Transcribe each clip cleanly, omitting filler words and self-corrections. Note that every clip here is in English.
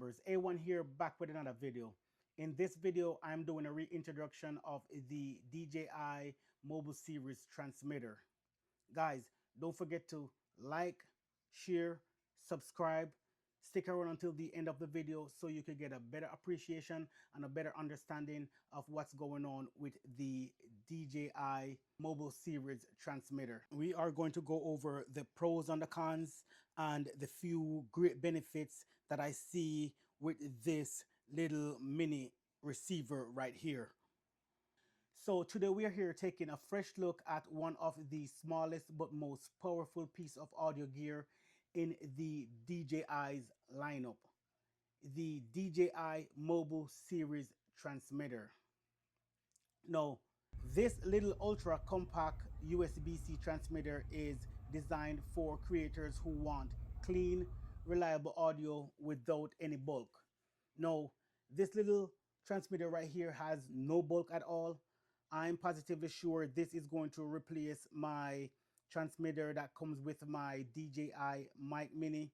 viewers, A1 here, back with another video. In this video, I'm doing a reintroduction of the DJI Mobile Series transmitter. Guys, don't forget to like, share, subscribe, stick around until the end of the video so you can get a better appreciation and a better understanding of what's going on with the DJI Mobile Series transmitter. We are going to go over the pros and the cons and the few great benefits that I see with this little mini receiver right here. So today we are here taking a fresh look at one of the smallest but most powerful piece of audio gear in the DJI's lineup, the DJI Mobile Series transmitter. Now, this little ultra compact USB-C transmitter is designed for creators who want clean, reliable audio without any bulk. Now, this little transmitter right here has no bulk at all. I'm positively sure this is going to replace my transmitter that comes with my DJI mic mini.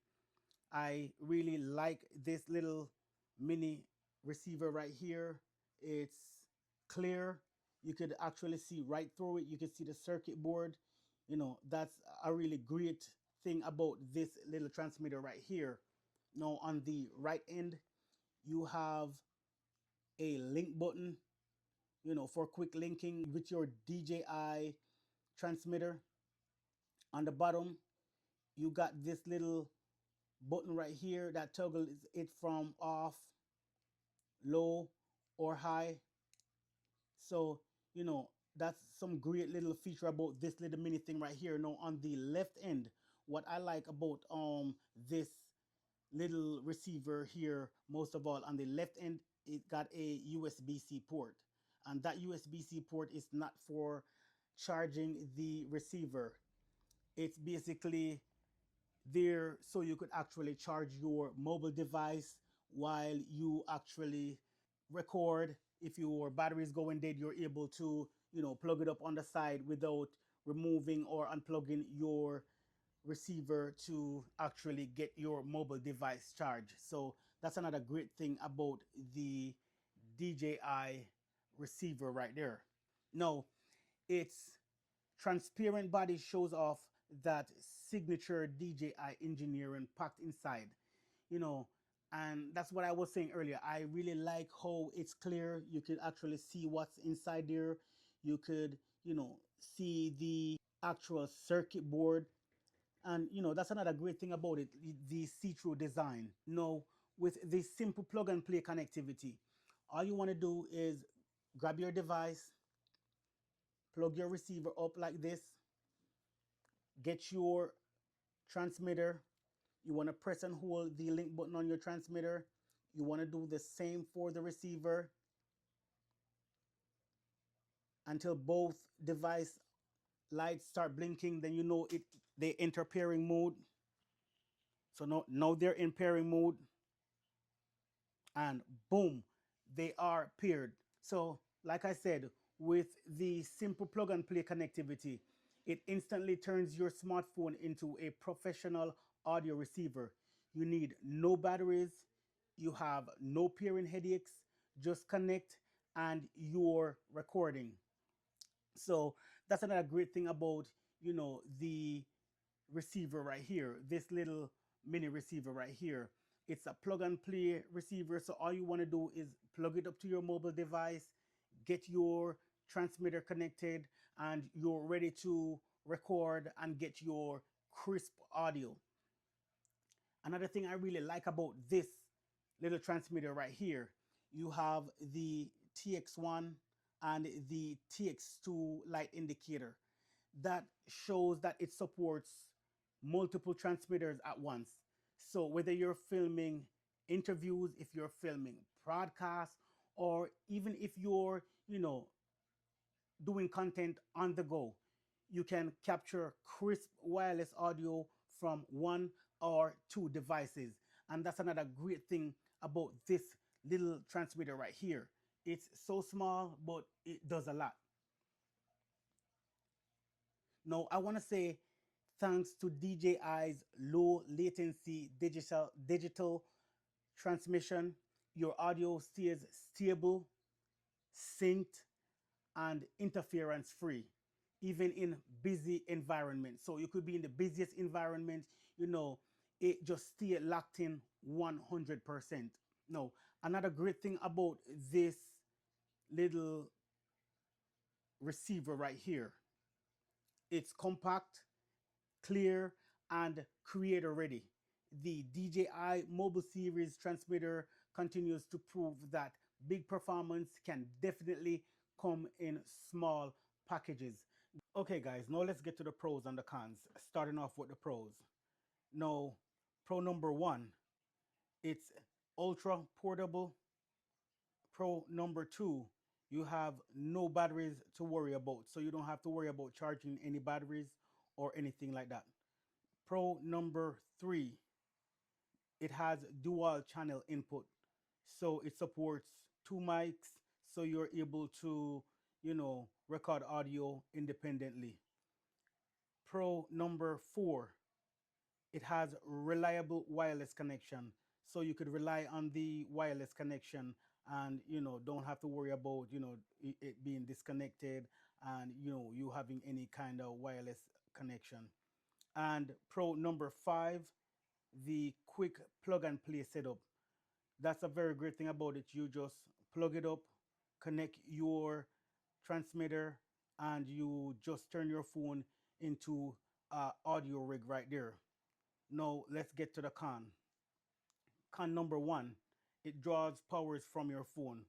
I really like this little mini receiver right here. It's clear. You could actually see right through it. You can see the circuit board. You know, that's a really great thing about this little transmitter right here. Now on the right end, you have a link button, you know, for quick linking with your DJI transmitter. On the bottom, you got this little button right here that toggles it from off, low, or high. So, you know, that's some great little feature about this little mini thing right here. Now on the left end, what I like about this little receiver here, most of all, on the left end, it got a USB-C port. And that USB-C port is not for charging the receiver. It's basically there so you could actually charge your mobile device while you actually record. If your battery is going dead, you're able to, you know, plug it up on the side without removing or unplugging your receiver to actually get your mobile device charged. So that's another great thing about the DJI receiver right there. Now, its transparent body shows off that signature DJI engineering packed inside, you know, and that's what I was saying earlier. I really like how it's clear. You could actually see what's inside there. You could, you know, see the actual circuit board. And, you know, that's another great thing about it, the see-through design. Now, with this simple plug and play connectivity, all you want to do is grab your device, plug your receiver up like this, get your transmitter. You want to press and hold the link button on your transmitter. You want to do the same for the receiver until both device lights start blinking. Then you know they enter pairing mode. So now they're in pairing mode, and boom, they are paired. So like I said, with the simple plug and play connectivity, it instantly turns your smartphone into a professional audio receiver. You need no batteries, you have no pairing headaches, just connect and you're recording. So that's another great thing about, you know, the receiver right here, this little mini receiver right here. It's a plug and play receiver. So all you want to do is plug it up to your mobile device, get your transmitter connected, and you're ready to record and get your crisp audio. Another thing I really like about this little transmitter right here, you have the TX1 and the TX2 light indicator. That shows that it supports multiple transmitters at once. So whether you're filming interviews, if you're filming broadcasts, or even if you're, you know, doing content on the go, you can capture crisp wireless audio from one or two devices. And that's another great thing about this little transmitter right here. It's so small, but it does a lot. Now, I want to say thanks to DJI's low latency digital transmission, your audio stays stable, synced, and interference free, even in busy environments. So you could be in the busiest environment, you know, it just stay locked in 100%. No, another great thing about this little receiver right here, it's compact, clear, and creator ready. The DJI Mobile Series transmitter continues to prove that big performance can definitely come in small packages. Okay, guys, now let's get to the pros and the cons. Starting off with the pros. Now, pro number one, it's ultra portable. Pro number two, you have no batteries to worry about. So you don't have to worry about charging any batteries or anything like that. Pro number three, it has dual channel input. So it supports two mics. So you're able to, record audio independently. Pro number four, it has reliable wireless connection. So you could rely on the wireless connection and, don't have to worry about, it being disconnected and, you having any kind of wireless connection. And pro number five, the quick plug and play setup. That's a very great thing about it. You just plug it up, connect your transmitter, and you just turn your phone into audio rig right there. Now let's get to the con. Con number one, it draws powers from your phone,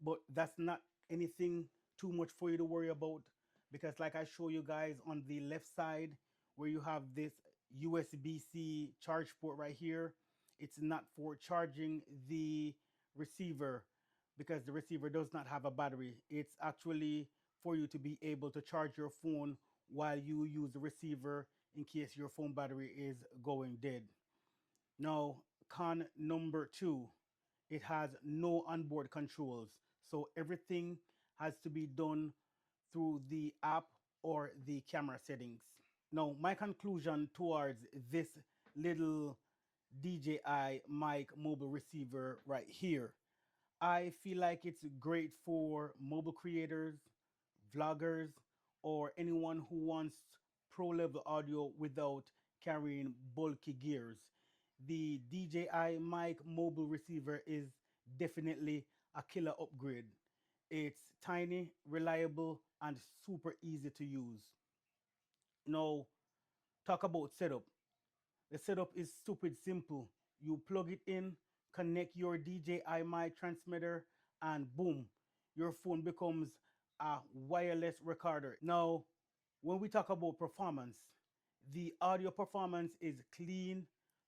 but that's not anything too much for you to worry about, because like I show you guys on the left side where you have this USB-C charge port right here, it's not for charging the receiver, because the receiver does not have a battery. It's actually for you to be able to charge your phone while you use the receiver in case your phone battery is going dead. Now, con number two, it has no onboard controls. So everything has to be done through the app or the camera settings. Now, my conclusion towards this little DJI mic mobile receiver right here, I feel like it's great for mobile creators, vloggers, or anyone who wants pro level audio without carrying bulky gears. The DJI mic mobile receiver is definitely a killer upgrade. It's tiny, reliable, and super easy to use. Now, talk about setup. The setup is stupid simple. You plug it in, connect your DJI mic transmitter, and boom, your phone becomes a wireless recorder. Now, when we talk about performance, the audio performance is clean,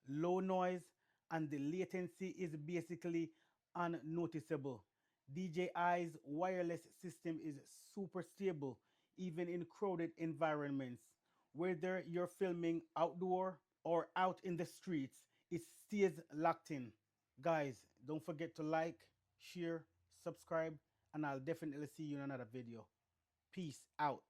low noise, and the latency is basically unnoticeable. DJI's wireless system is super stable, even in crowded environments. Whether you're filming outdoor or out in the streets, it stays locked in. Guys, don't forget to like, share, subscribe, and I'll definitely see you in another video. Peace out.